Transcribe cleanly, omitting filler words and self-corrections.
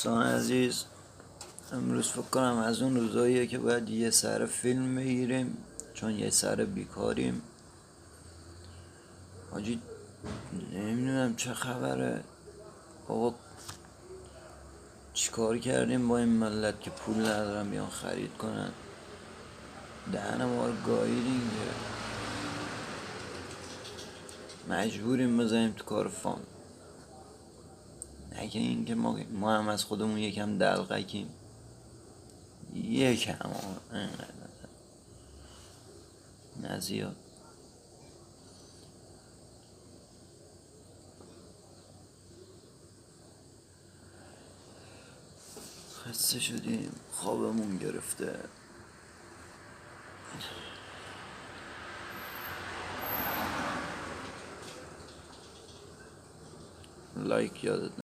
دوستان عزیز، امروز فکر کنم از اون روزاییه که باید یه سر فیلم بگیریم، چون یه سر بیکاریم. حاجی نمیدونم چه خبره بابا، چیکار کردیم با این ملت که پول ندارن بیان خرید کنن؟ دهن ما رو گاییدین که مجبوریم بزنیم تو کار فان. نگه این که ما هم از خودمون یکم دلقکیم، یکم اینقدر نه زیاد. خسته شدیم، خوابمون گرفته. لایک یادت